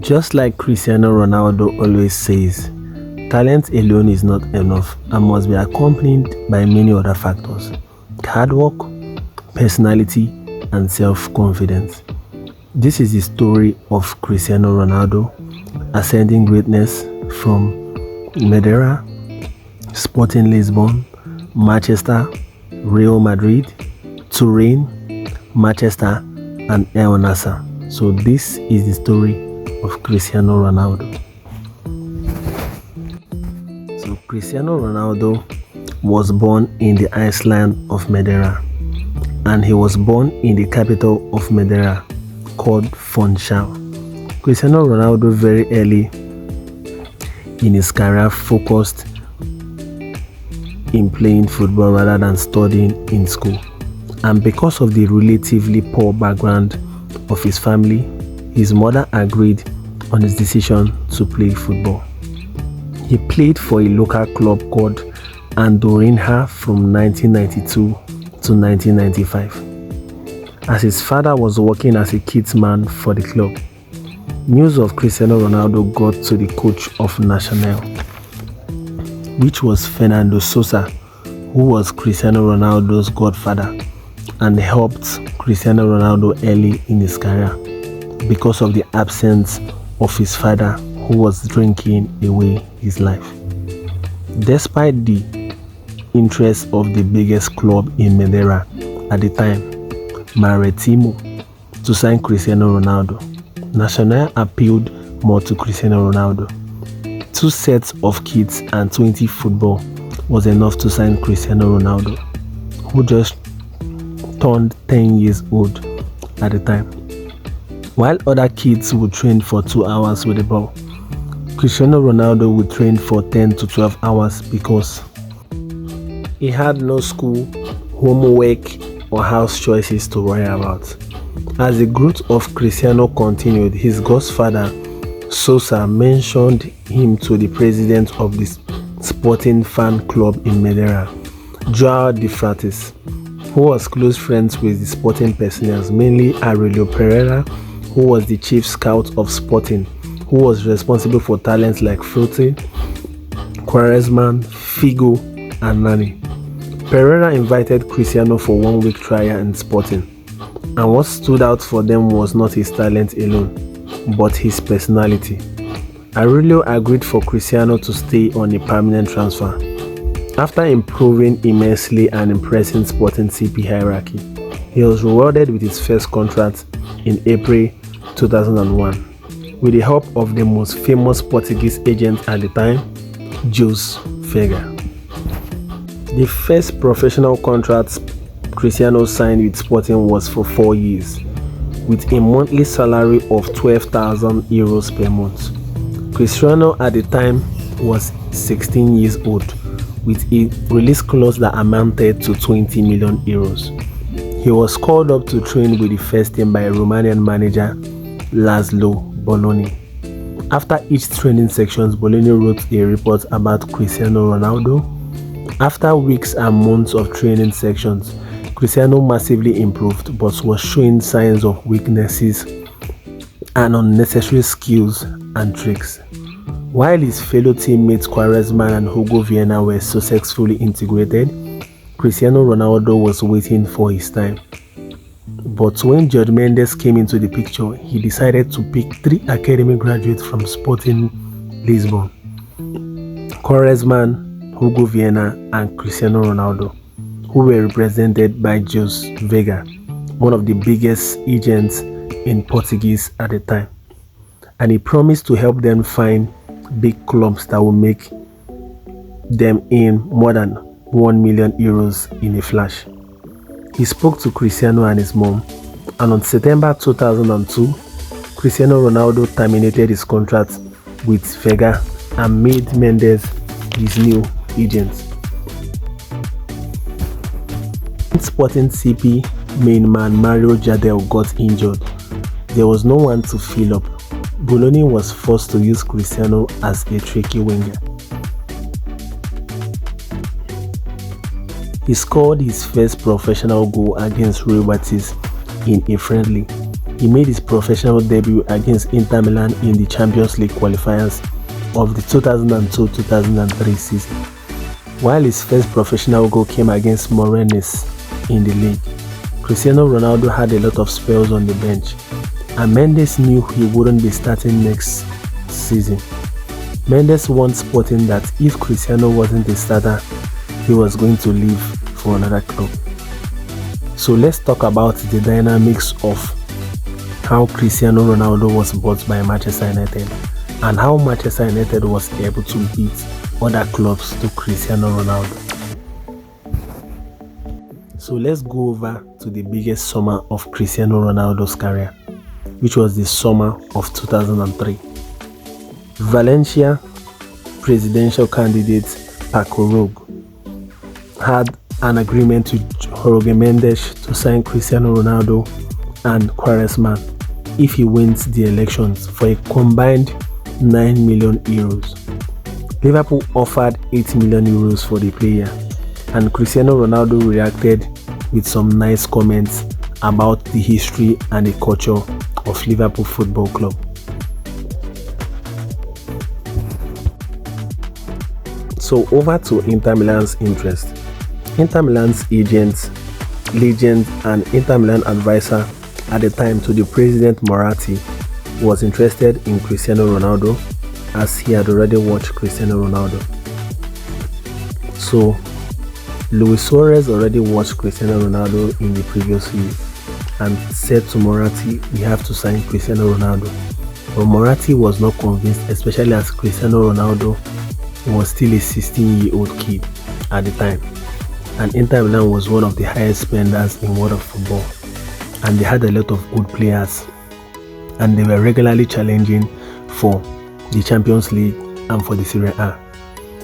Just like Cristiano Ronaldo always says, talent alone is not enough and must be accompanied by many other factors: hard work, personality, and self-confidence. This is the story of Cristiano Ronaldo ascending greatness from Madeira, Sporting Lisbon, Manchester, Real Madrid, Turin, Manchester, and El Nasser. So this is the story of Cristiano Ronaldo. So Cristiano Ronaldo was born in the island of Madeira, and he was born in the capital of Madeira called Funchal. Cristiano Ronaldo very early in his career focused in playing football rather than studying in school, and because of the relatively poor background of his family, his mother agreed on his decision to play football. He played for a local club called Andorinha from 1992 to 1995. As his father was working as a kits man for the club, news of Cristiano Ronaldo got to the coach of Nacional, which was Fernando Sosa, who was Cristiano Ronaldo's godfather and helped Cristiano Ronaldo early in his career because of the absence of his father, who was drinking away his life. Despite the interest of the biggest club in Madeira at the time, Maritimo, to sign Cristiano Ronaldo, Nacional appealed more to Cristiano Ronaldo. 2 sets of kits and 20 football was enough to sign Cristiano Ronaldo, who just turned 10 years old at the time. While other kids would train for 2 hours with the ball, Cristiano Ronaldo would train for 10 to 12 hours because he had no school, homework, or house choices to worry about. As the growth of Cristiano continued, his godfather Sosa mentioned him to the president of the Sporting fan club in Madeira, João de Freitas, who was close friends with the Sporting personnel, mainly Aurelio Pereira, who was the chief scout of Sporting, who was responsible for talents like Frutti, Quaresman, Figo, and Nani. Pereira invited Cristiano for 1-week trial in Sporting, and what stood out for them was not his talent alone, but his personality. Aurelio agreed for Cristiano to stay on a permanent transfer. After improving immensely and impressing Sporting CP hierarchy, he was rewarded with his first contract in April 2001 with the help of the most famous Portuguese agent at the time, Jose Vega. The first professional contract Cristiano signed with Sporting was for 4 years, with a monthly salary of 12,000 euros per month. Cristiano at the time was 16 years old, with a release clause that amounted to 20 million euros. He was called up to train with the first team by Romanian manager Laszlo Bologna. After each training section, Bologna wrote a report about Cristiano Ronaldo. After weeks and months of training sections, Cristiano massively improved but was showing signs of weaknesses and unnecessary skills and tricks. While his fellow teammates Quaresman and Hugo Viana were successfully integrated, Cristiano Ronaldo was waiting for his time. But when Jorge Mendes came into the picture, he decided to pick 3 academy graduates from Sporting Lisbon: Quaresman, Hugo Viana, and Cristiano Ronaldo, who were represented by Jose Vega, one of the biggest agents in Portuguese at the time. And he promised to help them find big clubs that will make them in more than 1 million euros in a flash. He spoke to Cristiano and his mom, and on September 2002, Cristiano Ronaldo terminated his contract with Vega and made Mendes his new agent. Sporting CP main man Mario Jardel got injured. There was no one to fill up. Bologna was forced to use Cristiano as a tricky winger. He scored his first professional goal against Real Betis in a friendly, He made his professional debut against Inter Milan in the Champions League qualifiers of the 2002-2003 season, while his first professional goal came against Moreirense in the league. Cristiano Ronaldo had a lot of spells on the bench, and Mendes knew he wouldn't be starting next season. Mendes warned Sporting that if Cristiano wasn't the starter, he was going to leave for another club. So let's talk about the dynamics of how Cristiano Ronaldo was bought by Manchester United and how Manchester United was able to beat other clubs to Cristiano Ronaldo. So let's go over to the biggest summer of Cristiano Ronaldo's career, which was the summer of 2003. Valencia presidential candidate Paco Roque had an agreement with Jorge Mendes to sign Cristiano Ronaldo and Quaresma if he wins the elections for a combined 9 million euros. Liverpool offered 8 million euros for the player, and Cristiano Ronaldo reacted with some nice comments about the history and the culture of Liverpool Football Club. So over to Inter Milan's interest. Inter Milan's agent, legend and Inter Milan advisor at the time to the president Moratti was interested in Cristiano Ronaldo as he had already watched Cristiano Ronaldo. So Luis Suarez already watched Cristiano Ronaldo in the previous year and said to Moratti, "We have to sign Cristiano Ronaldo." But Moratti was not convinced, especially as Cristiano Ronaldo was still a 16-year-old kid at the time, and Inter Milan was one of the highest spenders in world of football, and they had a lot of good players, and they were regularly challenging for the Champions League and for the Serie A.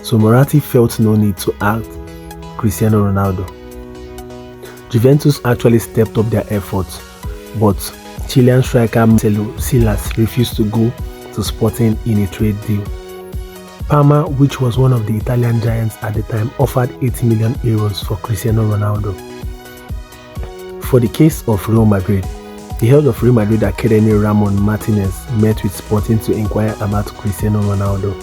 So Moratti felt no need to ask Cristiano Ronaldo. Juventus actually stepped up their efforts, but Chilean striker Marcelo Silas refused to go to Sporting in a trade deal. Parma, which was one of the Italian giants at the time, offered 80 million euros for Cristiano Ronaldo. For the case of Real Madrid, the head of Real Madrid Academy Ramon Martinez met with Sporting to inquire about Cristiano Ronaldo.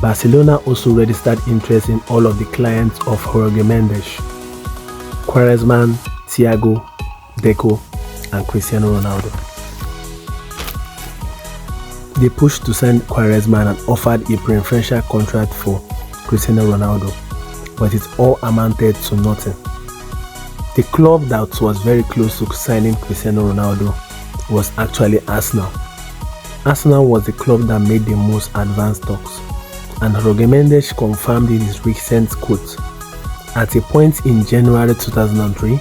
Barcelona also registered interest in all of the clients of Jorge Mendes, Quaresma, Thiago, Deco, and Cristiano Ronaldo. They pushed to sign Quaresma and offered a preferential contract for Cristiano Ronaldo, but it all amounted to nothing. The club that was very close to signing Cristiano Ronaldo was actually Arsenal. Arsenal was the club that made the most advanced talks, and Jorge Mendes confirmed in his recent quote. At a point in January 2003,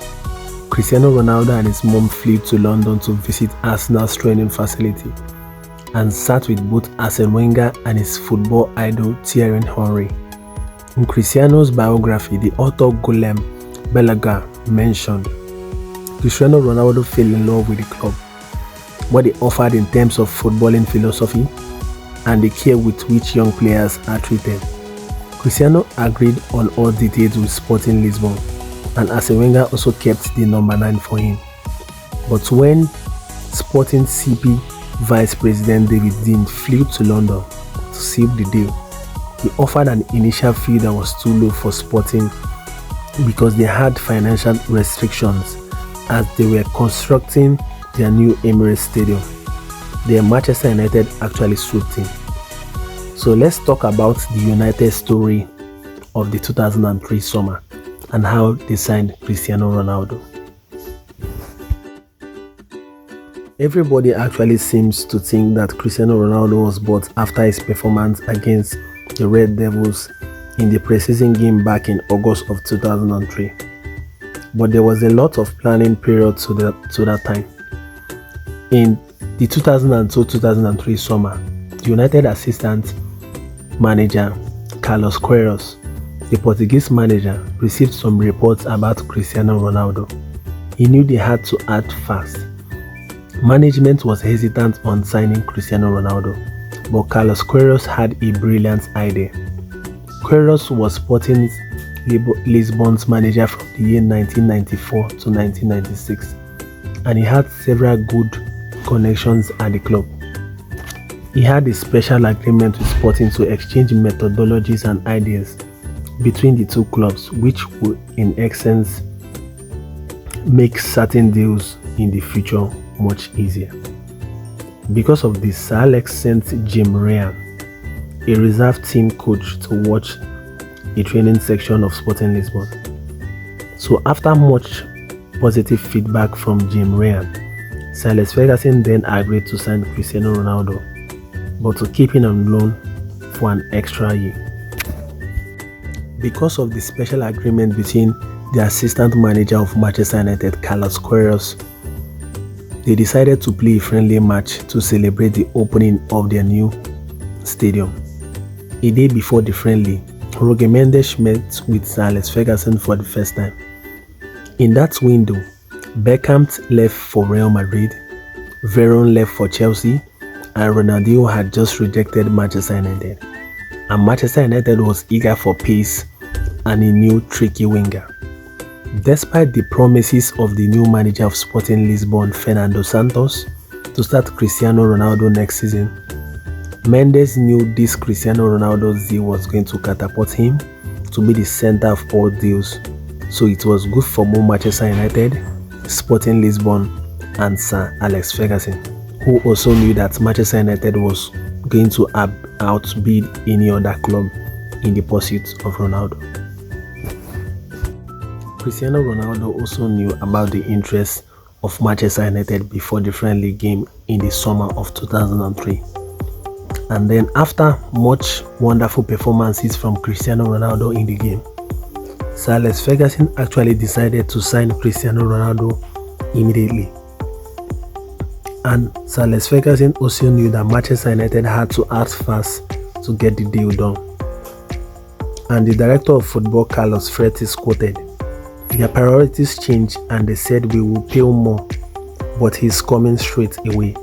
Cristiano Ronaldo and his mom flew to London to visit Arsenal's training facility and sat with both Arsene Wenger and his football idol Thierry Henry. In Cristiano's biography, the author Golem Balaguer mentioned, Cristiano Ronaldo fell in love with the club, what they offered in terms of footballing philosophy and the care with which young players are treated. Cristiano agreed on all details with Sporting Lisbon, and Arsene Wenger also kept the number 9 for him. But when Sporting CP Vice President David Dean flew to London to seal the deal, he offered an initial fee that was too low for Sporting because they had financial restrictions as they were constructing their new Emirates Stadium. Their Manchester United actually swooped in. So let's talk about the United story of the 2003 summer and how they signed Cristiano Ronaldo. Everybody actually seems to think that Cristiano Ronaldo was bought after his performance against the Red Devils in the preseason game back in August of 2003. But there was a lot of planning period to that time. In the 2002-2003 summer, the United assistant manager Carlos Queiroz, the Portuguese manager, received some reports about Cristiano Ronaldo. He knew they had to act fast. Management was hesitant on signing Cristiano Ronaldo, but Carlos Queiroz had a brilliant idea. Queiroz was Sporting Lisbon's manager from the year 1994 to 1996, and he had several good connections at the club. He had a special agreement with Sporting to exchange methodologies and ideas between the two clubs, which would in essence make certain deals in the future much easier. Because of this, Sir Alex sent Jim Ryan, a reserve team coach, to watch a training section of Sporting Lisbon. So after much positive feedback from Jim Ryan, Sir Alex Ferguson then agreed to sign Cristiano Ronaldo, but to keep him on loan for an extra year. Because of the special agreement between the assistant manager of Manchester United, Carlos Queiroz, they decided to play a friendly match to celebrate the opening of their new stadium. A day before the friendly, Roger Mendes met with Sir Alex Ferguson for the first time. In that window, Beckham left for Real Madrid, Veron left for Chelsea, and Ronaldo had just rejected Manchester United. And Manchester United was eager for pace and a new tricky winger. Despite the promises of the new manager of Sporting Lisbon, Fernando Santos, to start Cristiano Ronaldo next season, Mendes knew this Cristiano Ronaldo's deal was going to catapult him to be the center of all deals, so it was good for both Manchester United, Sporting Lisbon, and Sir Alex Ferguson, who also knew that Manchester United was going to outbid any other club in the pursuit of Ronaldo. Cristiano Ronaldo also knew about the interest of Manchester United before the friendly game in the summer of 2003. And then after much wonderful performances from Cristiano Ronaldo in the game, Sir Alex Ferguson actually decided to sign Cristiano Ronaldo immediately. And Sir Alex Ferguson also knew that Manchester United had to act fast to get the deal done. And the director of football, Carlos Freitas, quoted, "Their priorities changed and they said we will pay more, but he's coming straight away."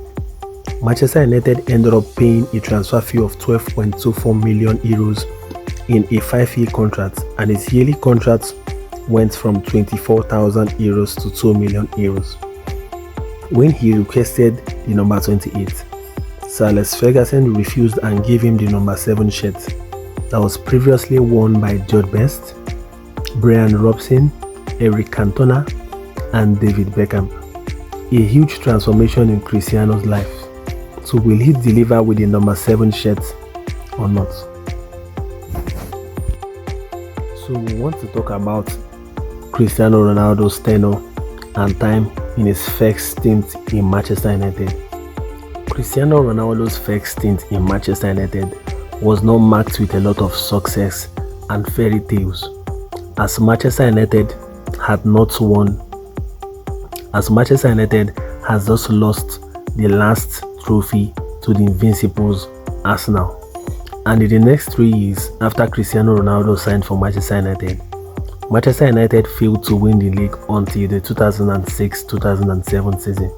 Manchester United ended up paying a transfer fee of 12.24 million euros in a 5-year contract, and his yearly contract went from 24,000 euros to 2 million euros. When he requested the number 28, Sir Alex Ferguson refused and gave him the number 7 shirt that was previously worn by George Best, Brian Robson, Eric Cantona, and David Beckham. A huge transformation in Cristiano's life. So will he deliver with the number 7 shirt or not? So we want to talk about Cristiano Ronaldo's tenure and time in his first stint in Manchester United. Cristiano Ronaldo's first stint in Manchester United was not marked with a lot of success and fairy tales, as Manchester United has just lost the last trophy to the Invincibles, Arsenal. And in the next 3 years after Cristiano Ronaldo signed for Manchester United, Manchester United failed to win the league until the 2006-2007 season.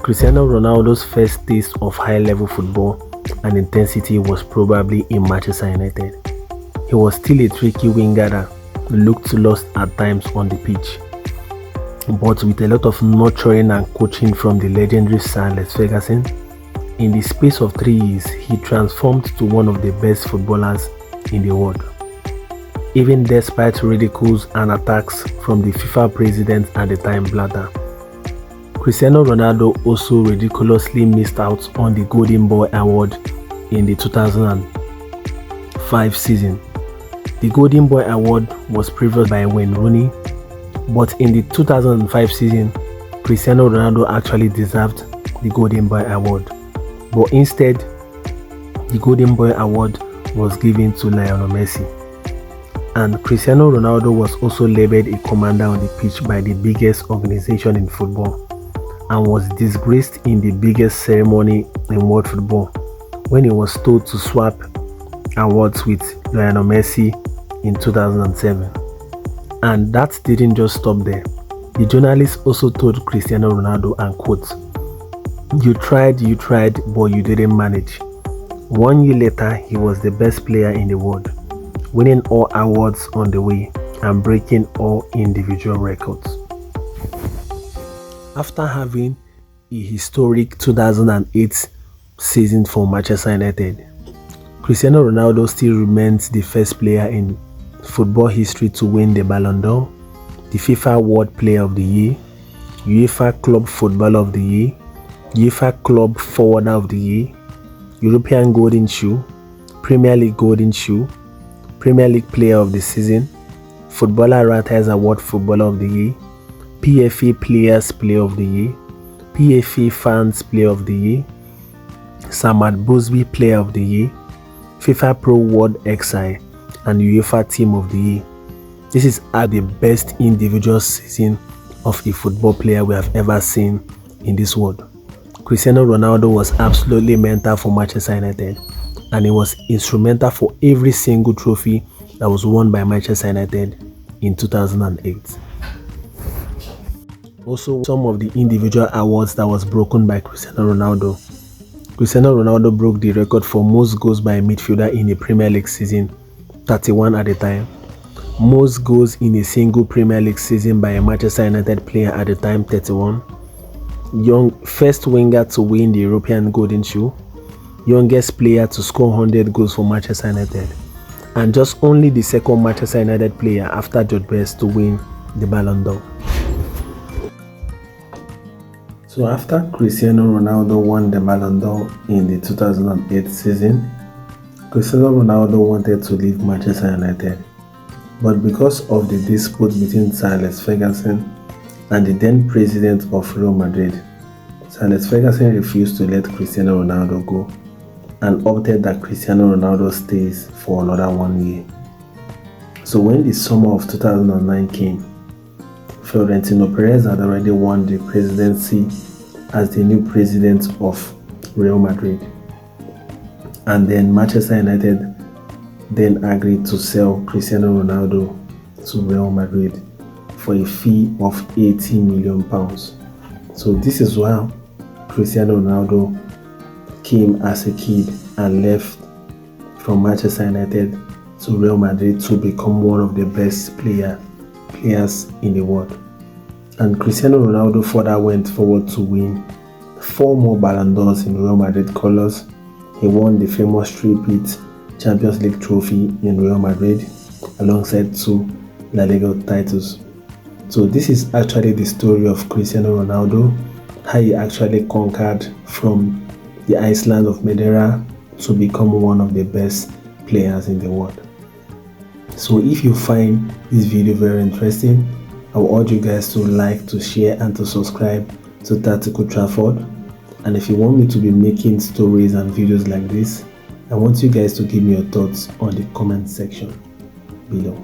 Cristiano Ronaldo's first taste of high-level football and intensity was probably in Manchester United. He was still a tricky winger that looked lost at times on the pitch, but with a lot of nurturing and coaching from the legendary Sir Alex Ferguson, in the space of 3 years, he transformed to one of the best footballers in the world. Even despite ridicules and attacks from the FIFA president at the time, Blatter, Cristiano Ronaldo also ridiculously missed out on the Golden Boy Award in the 2005 season. The Golden Boy Award was previously by Wayne Rooney, but in the 2005 season, Cristiano Ronaldo actually deserved the Golden Boy Award. But instead, the Golden Boy Award was given to Lionel Messi. And Cristiano Ronaldo was also labeled a commander on the pitch by the biggest organization in football, and was disgraced in the biggest ceremony in world football when he was told to swap awards with Lionel Messi in 2007. And that didn't just stop there. The journalist also told Cristiano Ronaldo, and quote, you tried, but you didn't manage." 1 year later, he was the best player in the world, winning all awards on the way and breaking all individual records. After having a historic 2008 season for Manchester United, Cristiano Ronaldo still remains the first player in football history to win the Ballon d'Or, the FIFA World Player of the Year, UEFA Club Footballer of the Year, UEFA Club Forwarder of the Year, European Golden Shoe, Premier League Golden Shoe, Premier League Player of the Season, Footballer Writers Award Footballer of the Year, PFA Players Player of the Year, PFA Fans Player of the Year, Samad Busby Player of the Year, FIFA Pro World XI, and UEFA Team of the Year. This is the best individual season of a football player we have ever seen in this world. Cristiano Ronaldo was absolutely mental for Manchester United, and he was instrumental for every single trophy that was won by Manchester United in 2008. Also, some of the individual awards that was broken by Cristiano Ronaldo. Cristiano Ronaldo broke the record for most goals by a midfielder in a Premier League season, 31 at the time. Most goals in a single Premier League season by a Manchester United player at the time, 31. First winger to win the European Golden Shoe. Youngest player to score 100 goals for Manchester United. And just only the second Manchester United player after George Best to win the Ballon d'Or. So after Cristiano Ronaldo won the Ballon d'Or in the 2008 season, Cristiano Ronaldo wanted to leave Manchester United. But because of the dispute between Sir Alex Ferguson and the then president of Real Madrid, Sir Alex Ferguson refused to let Cristiano Ronaldo go and opted that Cristiano Ronaldo stays for another 1 year. So when the summer of 2009 came, Florentino Perez had already won the presidency as the new president of Real Madrid. And then Manchester United then agreed to sell Cristiano Ronaldo to Real Madrid for a fee of £80 million. So this is why Cristiano Ronaldo came as a kid and left from Manchester United to Real Madrid to become one of the best players in the world. And Cristiano Ronaldo further went forward to win 4 more Ballon d'Ors in Real Madrid colours. He won the famous three-peat Champions League trophy in Real Madrid alongside 2 La Liga titles. So this is actually the story of Cristiano Ronaldo, how he actually conquered from the island of Madeira to become one of the best players in the world. So if you find this video very interesting, I will urge you guys to like, to share and to subscribe to Tactical Trafford. And if you want me to be making stories and videos like this, I want you guys to give me your thoughts on the comment section below.